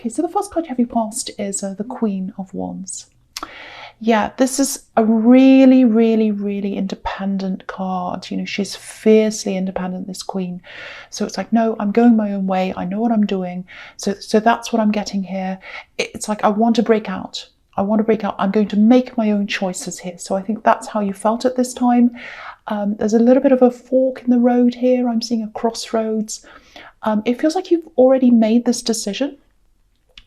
Okay, so the first card you have your past is the Queen of Wands. Yeah, this is a really, really, really independent card. You know, she's fiercely independent, this Queen. So it's like, no, I'm going my own way. I know what I'm doing. So that's what I'm getting here. It's like, I want to break out. I want to break out. I'm going to make my own choices here. So I think that's how you felt at this time. There's a little bit of a fork in the road here. I'm seeing a crossroads. It feels like you've already made this decision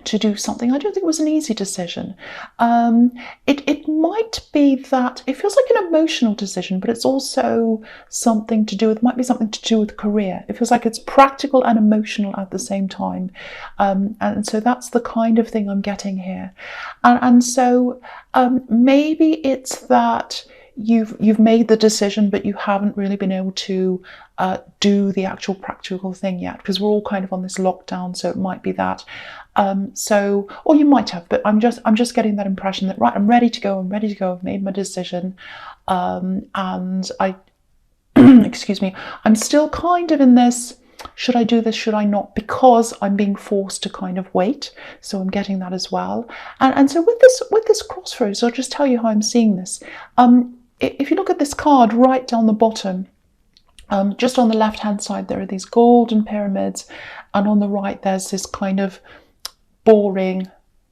to do something. I don't think it was an easy decision. It might be that it feels like an emotional decision, but it's also something to do with, might be something to do with career. It feels like it's practical and emotional at the same time. And so that's the kind of thing I'm getting here. And so maybe it's that you've made the decision, but you haven't really been able to do the actual practical thing yet, because we're all kind of on this lockdown. So it might be that. Or you might have, but I'm just getting that impression that, right, I'm ready to go. I've made my decision, and I, excuse me, I'm still kind of in this. Should I do this? Should I not? Because I'm being forced to kind of wait. So I'm getting that as well. And so with this crossroads, I'll just tell you how I'm seeing this. If you look at this card right down the bottom, just on the left hand side, there are these golden pyramids, and on the right there's this kind of boring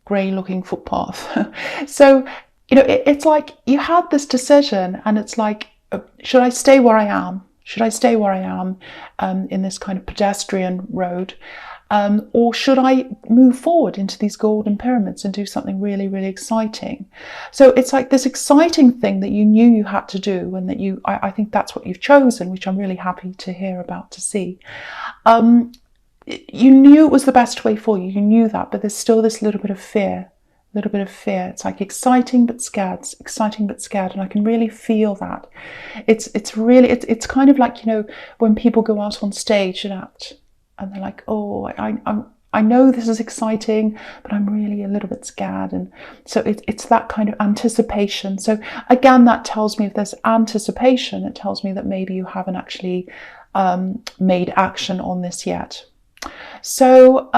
grey looking footpath. So, you know, it's like you had this decision, and it's like, should I stay where I am? Should I stay where I am in this kind of pedestrian road? Or should I move forward into these golden pyramids and do something really, really exciting? So it's like this exciting thing that you knew you had to do, and that I think that's what you've chosen, which I'm really happy to hear about, to see. You knew it was the best way for you. You knew that, but there's still this little bit of fear. It's like exciting but scared, and I can really feel that. It's kind of like, you know, when people go out on stage and act, and they're like, oh, I know this is exciting, but I'm really a little bit scared. And so it's that kind of anticipation. So again, that tells me, if there's anticipation, it tells me that maybe you haven't actually made action on this yet. So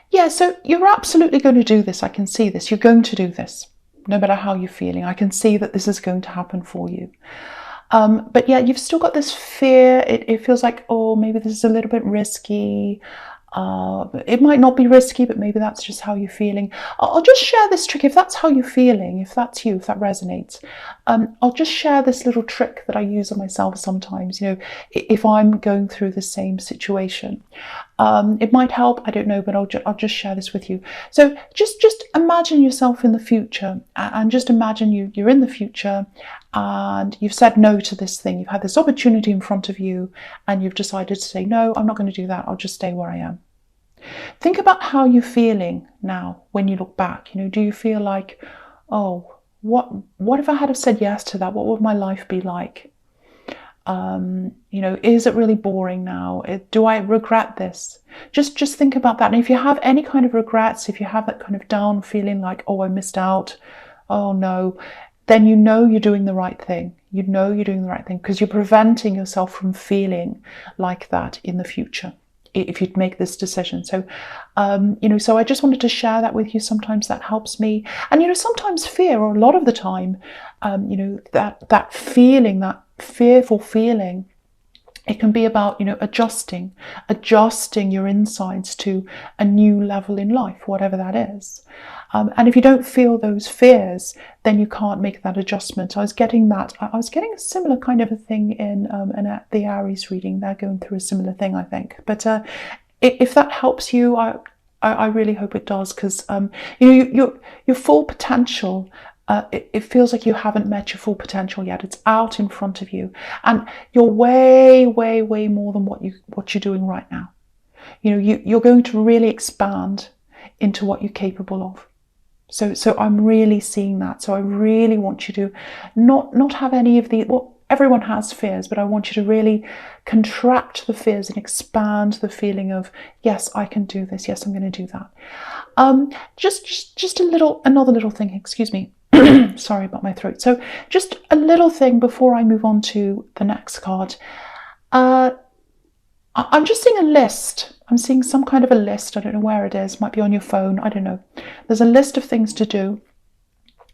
yeah, so you're absolutely going to do this. I can see this. You're going to do this, no matter how you're feeling. I can see that this is going to happen for you. But yeah, you've still got this fear. It feels like, oh, maybe this is a little bit risky. It might not be risky, but maybe that's just how you're feeling. I'll just share this trick. If that's how you're feeling, if that's you, if that resonates, I'll just share this little trick that I use on myself sometimes, you know, if I'm going through the same situation. It might help, I don't know, but I'll just share this with you. So just imagine yourself in the future, and just imagine you're in the future, and you've said no to this thing. You've had this opportunity in front of you, and you've decided to say, no, I'm not going to do that. I'll just stay where I am. Think about how you're feeling now when you look back. You know, do you feel like, oh, what if I had have said yes to that? What would my life be like? You know, is it really boring now? Do I regret this? Just think about that. And if you have any kind of regrets, if you have that kind of down feeling like, oh, I missed out, oh no, then you know you're doing the right thing. You know you're doing the right thing, because you're preventing yourself from feeling like that in the future if you'd make this decision. So, you know, so I just wanted to share that with you. Sometimes that helps me. And, you know, sometimes fear, or a lot of the time, you know, that feeling, that fearful feeling, it can be about, you know, adjusting your insides to a new level in life, whatever that is. And if you don't feel those fears, then you can't make that adjustment. I was getting a similar kind of a thing in the Aries reading. They're going through a similar thing, I think. But if that helps you, I really hope it does, because you know, your full potential. It feels like you haven't met your full potential yet. It's out in front of you, and you're way, way, way more than what you're doing right now. You know, you're going to really expand into what you're capable of. So I'm really seeing that. So I really want you to not have any of the, well, everyone has fears, but I want you to really contract the fears and expand the feeling of, yes, I can do this. Yes, I'm going to do that. Just another little thing. Excuse me. Sorry about my throat. So just a little thing before I move on to the next card. I'm just seeing a list. I'm seeing some kind of a list. I don't know where it is. Might be on your phone. I don't know. There's a list of things to do.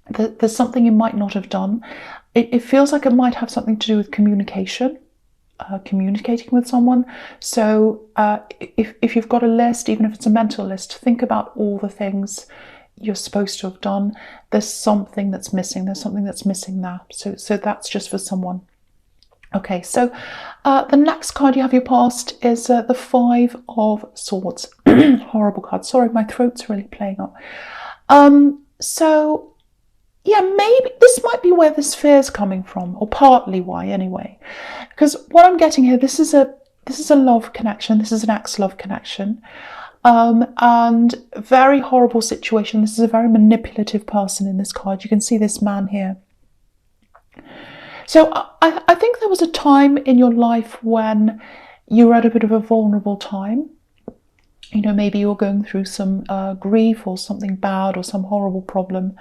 There's something you might not have done. It feels like it might have something to do with communication, communicating with someone. So if you've got a list, even if it's a mental list, think about all the things you're supposed to have done. There's something that's missing. There's something that's missing there. So that's just for someone. Okay, so the next card you have your past is the Five of Swords. Horrible card. Sorry, my throat's really playing up. So yeah, maybe this might be where this fear is coming from, or partly why anyway. Because what I'm getting here, this is a love connection. This is an ex-love connection. And very horrible situation. This is a very manipulative person in this card. You can see this man here. So I think there was a time in your life when you were at a bit of a vulnerable time. You know, maybe you were going through some grief or something bad or some horrible problem.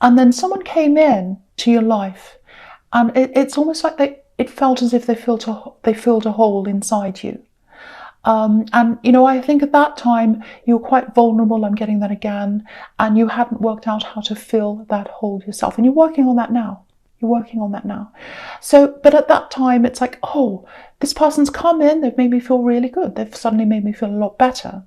And then someone came in to your life, and it's almost like it felt as if they filled a hole inside you. And, you know, I think at that time you were quite vulnerable. I'm getting that again. And you hadn't worked out how to fill that hole yourself. And you're working on that now. You're working on that now. So, but at that time, it's like, oh, this person's come in. They've made me feel really good. They've suddenly made me feel a lot better.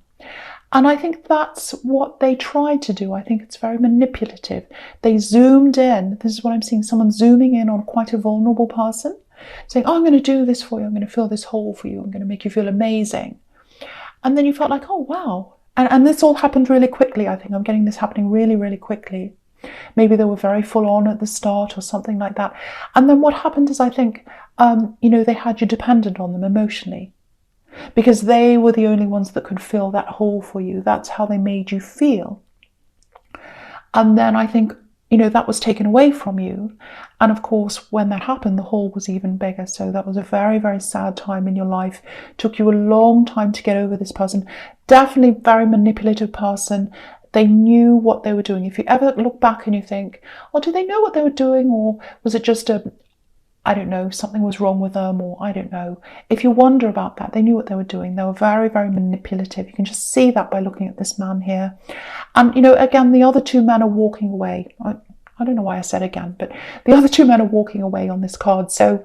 And I think that's what they tried to do. I think it's very manipulative. They zoomed in. This is what I'm seeing. Someone zooming in on quite a vulnerable person, saying, oh, I'm going to do this for you. I'm going to fill this hole for you. I'm going to make you feel amazing. And then you felt like, oh, wow. And this all happened really quickly, I think. I'm getting this happening really, really quickly. Maybe they were very full on at the start or something like that. And then what happened is, I think, you know, they had you dependent on them emotionally because they were the only ones that could fill that hole for you. That's how they made you feel. And then I think, you know, that was taken away from you. And of course, when that happened, the hole was even bigger. So that was a very, very sad time in your life. It took you a long time to get over this person. Definitely very manipulative person. They knew what they were doing. If you ever look back and you think, oh, do they know what they were doing? Or was it just I don't know, something was wrong with them, or I don't know. If you wonder about that, they knew what they were doing. They were very, very manipulative. You can just see that by looking at this man here. And, you know, again, the other two men are walking away. I don't know why I said again, but the other two men are walking away on this card. So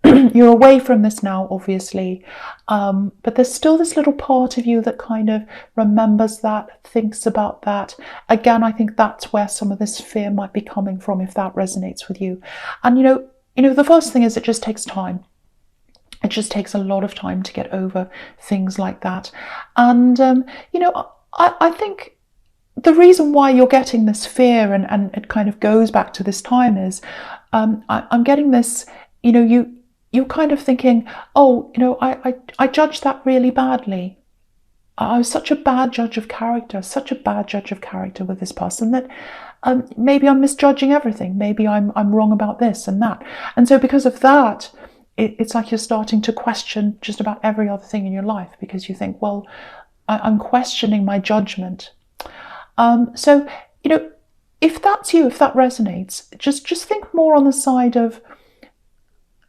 you're away from this now, obviously. But there's still this little part of you that kind of remembers that, thinks about that. Again, I think that's where some of this fear might be coming from, if that resonates with you. And, you know, the first thing is it just takes time. It just takes a lot of time to get over things like that. And, you know, I think the reason why you're getting this fear, and it kind of goes back to this time, is I'm getting this, you know, you're kind of thinking, oh, you know, I judged that really badly. I was such a bad judge of character, with this person that maybe I'm misjudging everything. Maybe I'm wrong about this and that. And so because of that, it's like you're starting to question just about every other thing in your life, because you think, well, I'm questioning my judgment. So, you know, if that's you, if that resonates, just think more on the side of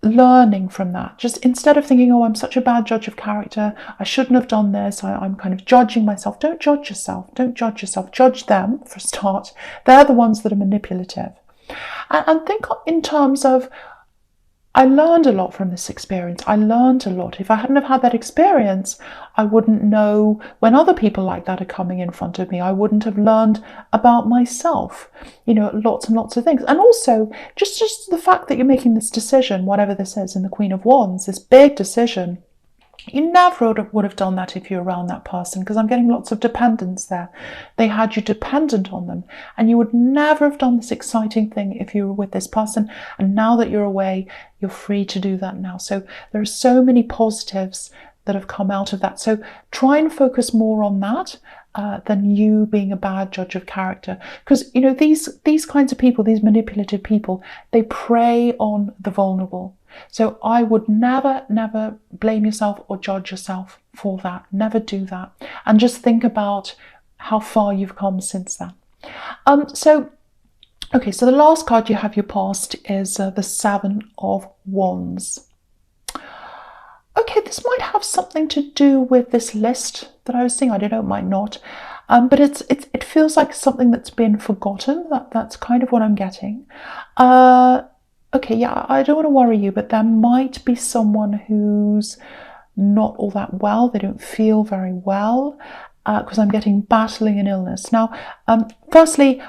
learning from that. Just instead of thinking, oh, I'm such a bad judge of character, I shouldn't have done this, I'm kind of judging myself. Don't judge yourself. Don't judge yourself. Judge them for a start. They're the ones that are manipulative. And think in terms of, I learned a lot from this experience. I learned a lot. If I hadn't have had that experience, I wouldn't know when other people like that are coming in front of me. I wouldn't have learned about myself, you know, lots and lots of things. And also, just the fact that you're making this decision, whatever this is in the Queen of Wands, this big decision, you never would have done that if you're around that person, because I'm getting lots of dependence there. They had you dependent on them, and you would never have done this exciting thing if you were with this person. And now that you're away, you're free to do that now. So there are so many positives that have come out of that. So try and focus more on that than you being a bad judge of character. Because, you know, these kinds of people, these manipulative people, they prey on the vulnerable. So I would never blame yourself or judge yourself for that. Never do that. And just think about how far you've come since then. Okay, so the last card you have your past is the Seven of Wands. Okay, this might have something to do with this list that I was seeing. I don't know, it might not. But it feels like something that's been forgotten. That's kind of what I'm getting. Okay, yeah, I don't want to worry you, but there might be someone who's not all that well. They don't feel very well, because I'm getting battling an illness. Now, firstly,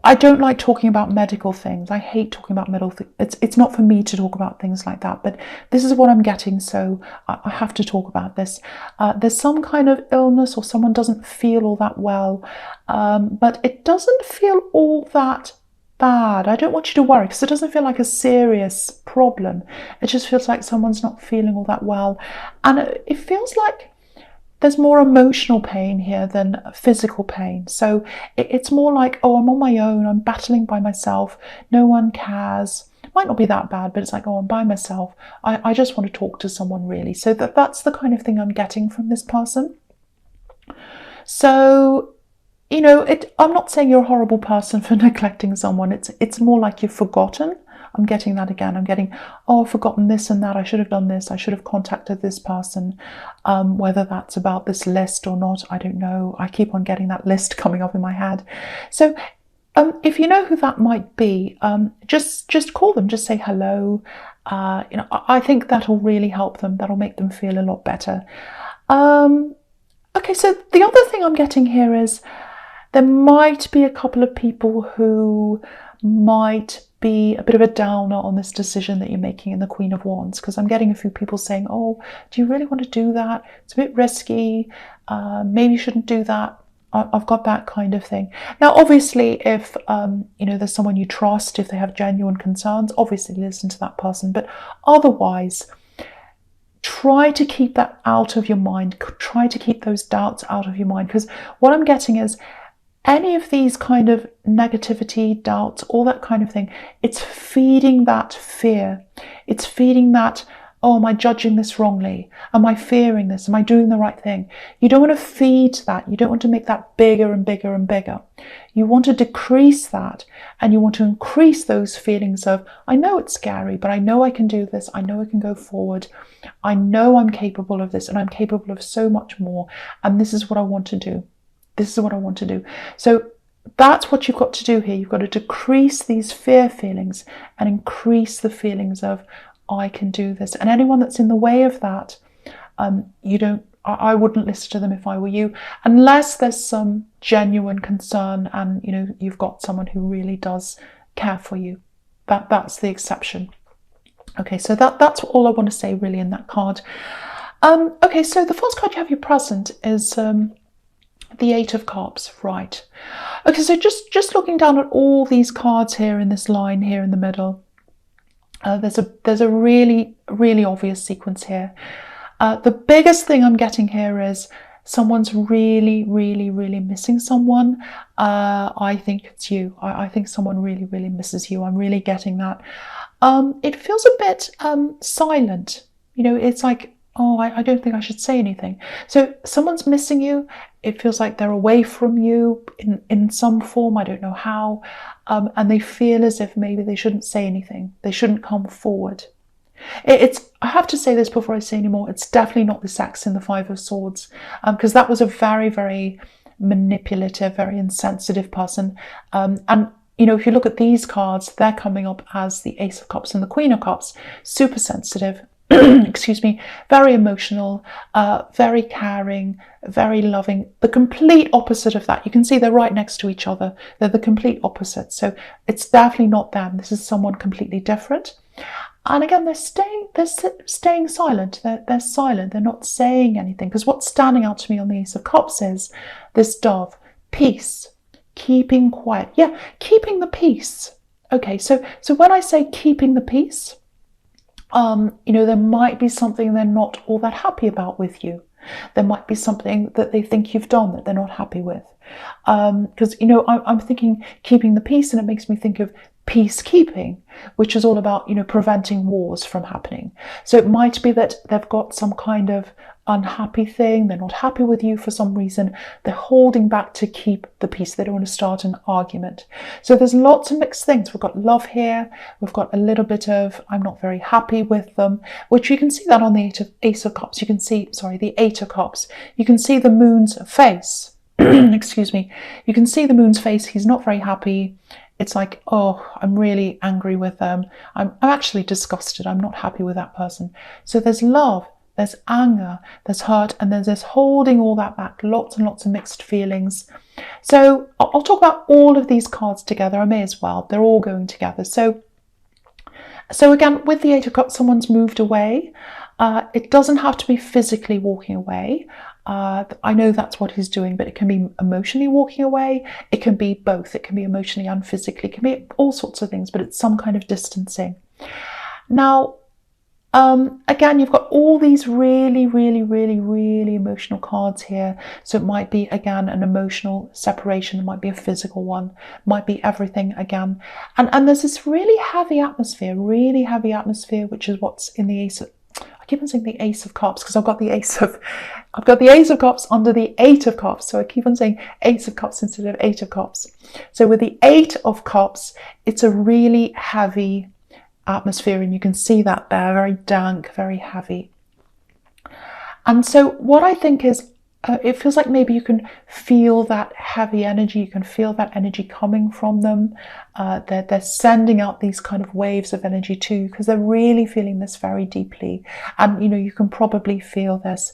I don't like talking about medical things. I hate talking about medical things. It's not for me to talk about things like that, but this is what I'm getting, so I have to talk about this. There's some kind of illness, or someone doesn't feel all that well, but it doesn't feel all that bad. I don't want you to worry, because it doesn't feel like a serious problem. It just feels like someone's not feeling all that well, and it feels like there's more emotional pain here than physical pain. So it's more like, oh, I'm on my own, I'm battling by myself, no one cares. It might not be that bad, but it's like, oh, I'm by myself. I just want to talk to someone, really. So that's the kind of thing I'm getting from this person. So, I'm not saying you're a horrible person for neglecting someone. It's more like you've forgotten. I'm getting that again. I'm getting, oh, I've forgotten this and that. I should have done this. I should have contacted this person. Whether that's about this list or not, I don't know. I keep on getting that list coming up in my head. So if you know who that might be, just call them. Just say hello. I think that'll really help them. That'll make them feel a lot better. Okay, so the other thing I'm getting here is there might be a couple of people who might be a bit of a downer on this decision that you're making in the Queen of Wands, because I'm getting a few people saying, oh, do you really want to do that? It's a bit risky. Maybe you shouldn't do that. I've got that kind of thing. Now, obviously, if there's someone you trust, if they have genuine concerns, obviously listen to that person. But otherwise, try to keep that out of your mind. Try to keep those doubts out of your mind, because what I'm getting is any of these kind of negativity, doubts, all that kind of thing, it's feeding that fear. It's feeding that, oh, am I judging this wrongly? Am I fearing this? Am I doing the right thing? You don't want to feed that. You don't want to make that bigger and bigger and bigger. You want to decrease that, and you want to increase those feelings of, I know it's scary, but I know I can do this. I know I can go forward. I know I'm capable of this, and I'm capable of so much more. And this is what I want to do. This is what I want to do. So that's what you've got to do here. You've got to decrease these fear feelings and increase the feelings of, I can do this. And anyone that's in the way of that, I wouldn't listen to them if I were you, unless there's some genuine concern and you've got someone who really does care for you. That's the exception. Okay, so that's all I want to say really in that card. Okay, so the first card you have your present is the Eight of Cups, right? Okay, so just looking down at all these cards here in this line here in the middle, there's a really, really obvious sequence here. The biggest thing I'm getting here is someone's really, really, really missing someone. I think it's you. I think someone really, really misses you. I'm really getting that. It feels a bit silent. It's like, oh, I don't think I should say anything. So someone's missing you. It feels like they're away from you in some form. I don't know how. And they feel as if maybe they shouldn't say anything. They shouldn't come forward. I have to say this before I say any more. It's definitely not the sex in the Five of Swords, because that was a very, very manipulative, very insensitive person. And if you look at these cards, they're coming up as the Ace of Cups and the Queen of Cups. Super sensitive. Excuse me, very emotional, very caring, very loving. The complete opposite of that. You can see they're right next to each other. They're the complete opposite. So it's definitely not them. This is someone completely different. And again, they're staying silent. They're silent. They're not saying anything, because what's standing out to me on the Ace of Cups is this dove, peace, keeping quiet. Yeah, keeping the peace. Okay, so when I say keeping the peace, there might be something they're not all that happy about with you. There might be something that they think you've done that they're not happy with. Because, I'm thinking keeping the peace, and it makes me think of peacekeeping, which is all about, preventing wars from happening. So it might be that they've got some kind of unhappy thing, they're not happy with you for some reason, they're holding back to keep the peace, they don't want to start an argument. So there's lots of mixed things. We've got love here, we've got a little bit of I'm not very happy with them, which you can see that on the Ace of Cups. You can see, the Eight of Cups. You can see the moon's face. Excuse me. You can see the moon's face. He's not very happy. It's like, oh, I'm really angry with them. I'm actually disgusted. I'm not happy with that person. So there's love, there's anger, there's hurt, and there's this holding all that back, lots and lots of mixed feelings. So I'll talk about all of these cards together. I may as well. They're all going together. So again, with the Eight of Cups, someone's moved away. It doesn't have to be physically walking away. I know that's what he's doing, but it can be emotionally walking away. It can be both. It can be emotionally and physically. It can be all sorts of things, but it's some kind of distancing. Now, again, you've got all these really, really, really, really emotional cards here. So it might be, again, an emotional separation. It might be a physical one. It might be everything again. And there's this really heavy atmosphere, which is what's in the Ace of... I keep on saying the Ace of Cups because I've got the Ace of Cups under the Eight of Cups. So I keep on saying Ace of Cups instead of Eight of Cups. So with the Eight of Cups, it's a really heavy atmosphere, and you can see that there, very dank, very heavy. And so what I think is, it feels like maybe you can feel that heavy energy, you can feel that energy coming from them. They're sending out these kind of waves of energy too, because they're really feeling this very deeply. And, you can probably feel this.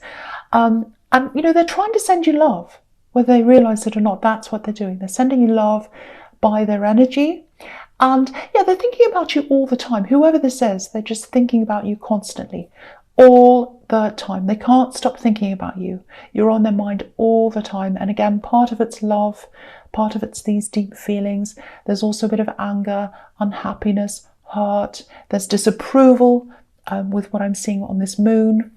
And, they're trying to send you love, whether they realize it or not. That's what they're doing. They're sending you love by their energy. And yeah, they're thinking about you all the time. Whoever this is, they're just thinking about you constantly, all the time. They can't stop thinking about you. You're on their mind all the time. And again, part of it's love, part of it's these deep feelings. There's also a bit of anger, unhappiness, hurt. There's disapproval with what I'm seeing on this moon.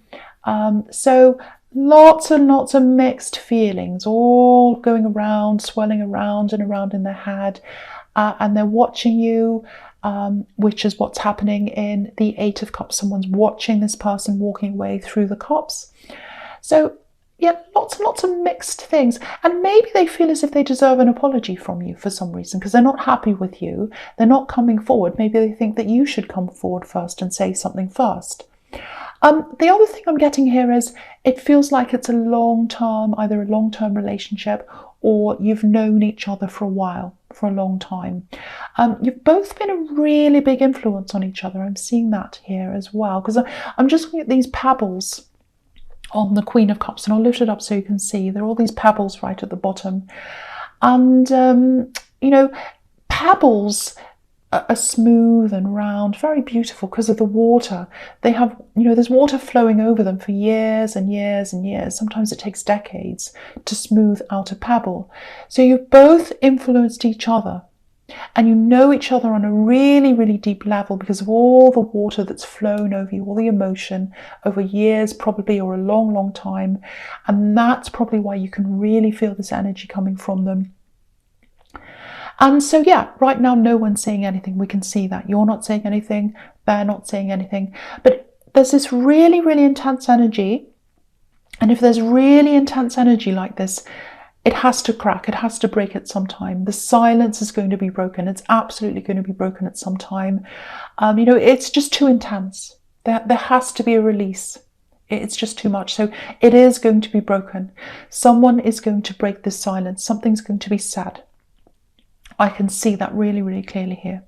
So lots and lots of mixed feelings, all going around, swirling around and around in their head. And they're watching you, which is what's happening in the Eight of Cups. Someone's watching this person walking away through the cups. So yeah, lots and lots of mixed things. And maybe they feel as if they deserve an apology from you for some reason, because they're not happy with you. They're not coming forward. Maybe they think that you should come forward first and say something first. The other thing I'm getting here is it feels like it's either a long-term relationship, or you've known each other for a while, for a long time. You've both been a really big influence on each other. I'm seeing that here as well, because I'm just looking at these pebbles on the Queen of Cups, and I'll lift it up so you can see. There are all these pebbles right at the bottom. And, pebbles are smooth and round, very beautiful because of the water. They have, there's water flowing over them for years and years and years. Sometimes it takes decades to smooth out a pebble. So you've both influenced each other, and you know each other on a really, really deep level because of all the water that's flown over you, all the emotion over years probably, or a long, long time. And that's probably why you can really feel this energy coming from them. And so, yeah, right now, no one's saying anything. We can see that. You're not saying anything. They're not saying anything. But there's this really, really intense energy. And if there's really intense energy like this, it has to crack. It has to break at some time. The silence is going to be broken. It's absolutely going to be broken at some time. It's just too intense. There has to be a release. It's just too much. So it is going to be broken. Someone is going to break this silence. Something's going to be said. I can see that really, really clearly here.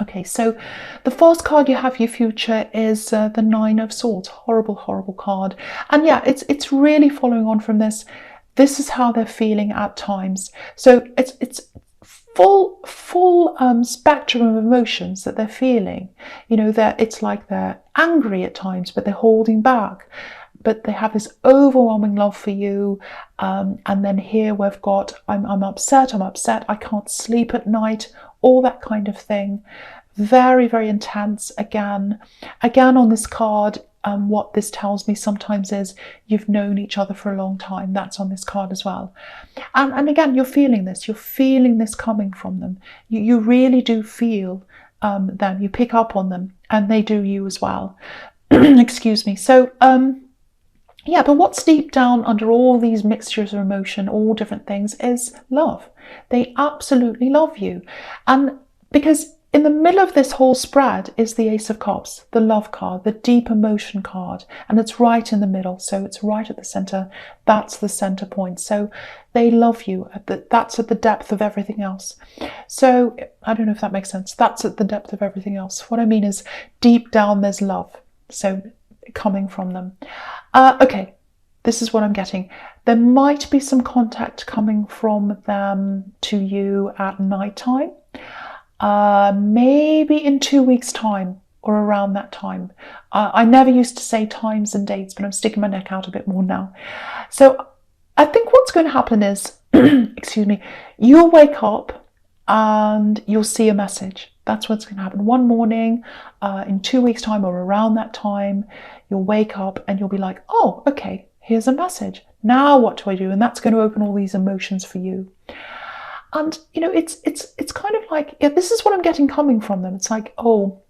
Okay, so the first card you have, your future, is the Nine of Swords. Horrible, horrible card. And yeah, it's really following on from this. This is how they're feeling at times. So it's full spectrum of emotions that they're feeling. It's like they're angry at times, but they're holding back. But they have this overwhelming love for you. And then here we've got, I'm upset, I can't sleep at night, all that kind of thing. Very, very intense. Again on this card, what this tells me sometimes is you've known each other for a long time. That's on this card as well. And again, you're feeling this. You're feeling this coming from them. You really do feel them. You pick up on them, and they do you as well. Excuse me. So, yeah, but what's deep down under all these mixtures of emotion, all different things, is love. They absolutely love you. And because in the middle of this whole spread is the Ace of Cups, the love card, the deep emotion card, and it's right in the middle, so it's right at the center. That's the center point. So they love you. That's at the depth of everything else. So I don't know if that makes sense. That's at the depth of everything else. What I mean is deep down there's love. So coming from them. Okay, this is what I'm getting. There might be some contact coming from them to you at night time. Maybe in 2 weeks' time or around that time. I never used to say times and dates, but I'm sticking my neck out a bit more now. So I think what's going to happen is, excuse me, you'll wake up and you'll see a message. That's what's going to happen. One morning, in 2 weeks' time or around that time, you'll wake up and you'll be like, oh, okay, here's a message. Now what do I do? And that's going to open all these emotions for you. And, you know, it's kind of like, yeah, this is what I'm getting coming from them. It's like, oh,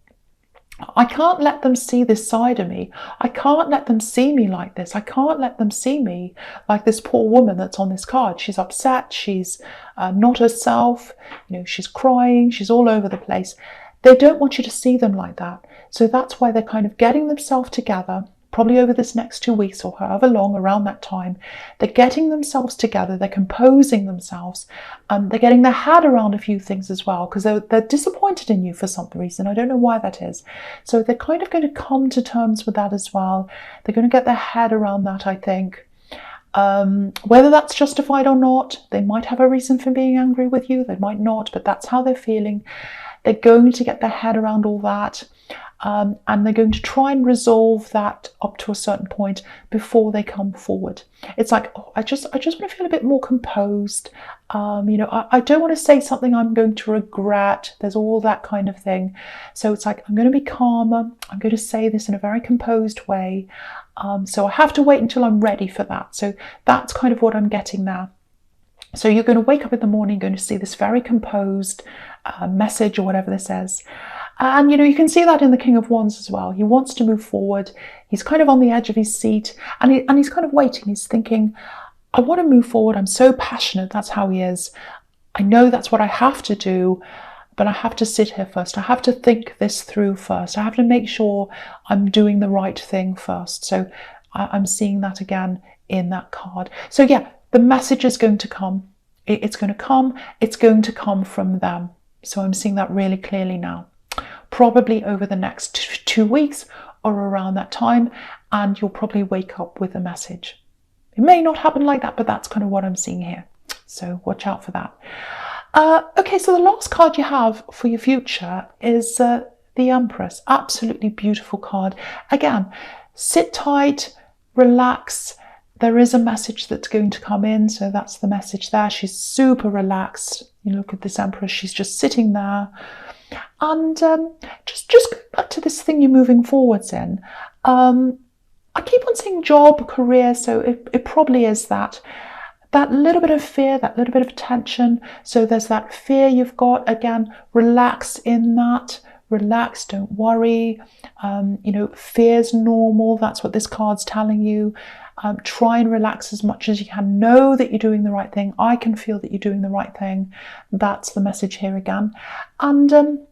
I can't let them see this side of me. I can't let them see me like this. I can't let them see me like this poor woman that's on this card. She's upset. She's not herself. You know, she's crying. She's all over the place. They don't want you to see them like that. So that's why they're kind of getting themselves together, probably over this next 2 weeks or however long around that time. They're getting themselves together, they're composing themselves, they're getting their head around a few things as well, because they're disappointed in you for some reason. I don't know why that is. So they're kind of going to come to terms with that as well. They're going to get their head around that, I think. Whether that's justified or not, they might have a reason for being angry with you, they might not, but that's how they're feeling. They're going to get their head around all that. And they're going to try and resolve that up to a certain point before they come forward. It's like, oh, I just want to feel a bit more composed. You know, I don't want to say something I'm going to regret. There's all that kind of thing. So it's like, I'm going to be calmer. I'm going to say this in a very composed way. So I have to wait until I'm ready for that. So that's kind of what I'm getting now. So you're going to wake up in the morning, going to see this very composed message or whatever this is. And, you know, you can see that in the King of Wands as well. He wants to move forward. He's kind of on the edge of his seat and he's kind of waiting. He's thinking, I want to move forward. I'm so passionate. That's how he is. I know that's what I have to do, but I have to sit here first. I have to think this through first. I have to make sure I'm doing the right thing first. So I'm seeing that again in that card. So yeah, the message is going to come. It's going to come. It's going to come from them. So I'm seeing that really clearly now. Probably over the next 2 weeks or around that time, and you'll probably wake up with a message. It may not happen like that, but that's kind of what I'm seeing here. So watch out for that. Okay, so the last card you have for your future is the Empress. Absolutely beautiful card. Again, sit tight, relax. There is a message that's going to come in, so that's the message there. She's super relaxed. You look at this Empress, she's just sitting there. And just go back to this thing you're moving forwards in. I keep on saying job, career, so it probably is that little bit of fear, that little bit of tension. So there's that fear you've got. Again, relax in that. Relax, don't worry. You know, fear's normal. That's what this card's telling you. Try and relax as much as you can. Know that you're doing the right thing. I can feel that you're doing the right thing. That's the message here again. And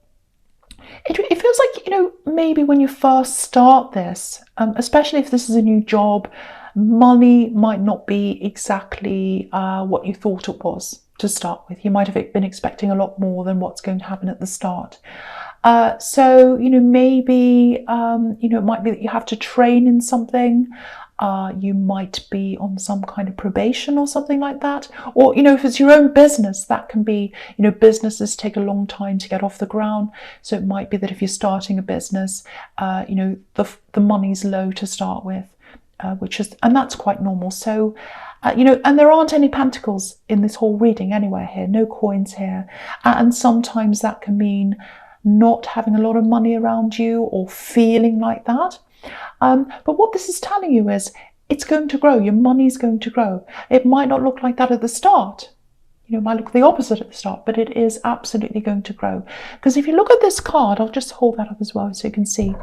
it feels like, you know, maybe when you first start this, especially if this is a new job, money might not be exactly what you thought it was to start with. You might have been expecting a lot more than what's going to happen at the start. So, you know, maybe, you know, it might be that you have to train in something. You might be on some kind of probation or something like that. Or, you know, if it's your own business, that can be, you know, businesses take a long time to get off the ground. So it might be that if you're starting a business, you know, the money's low to start with, and that's quite normal. So, you know, and there aren't any pentacles in this whole reading anywhere here, no coins here. And sometimes that can mean not having a lot of money around you or feeling like that. But what this is telling you is it's going to grow. Your money's going to grow. It might not look like that at the start. It might look the opposite at the start, but it is absolutely going to grow. Because if you look at this card, I'll just hold that up as well so you can see.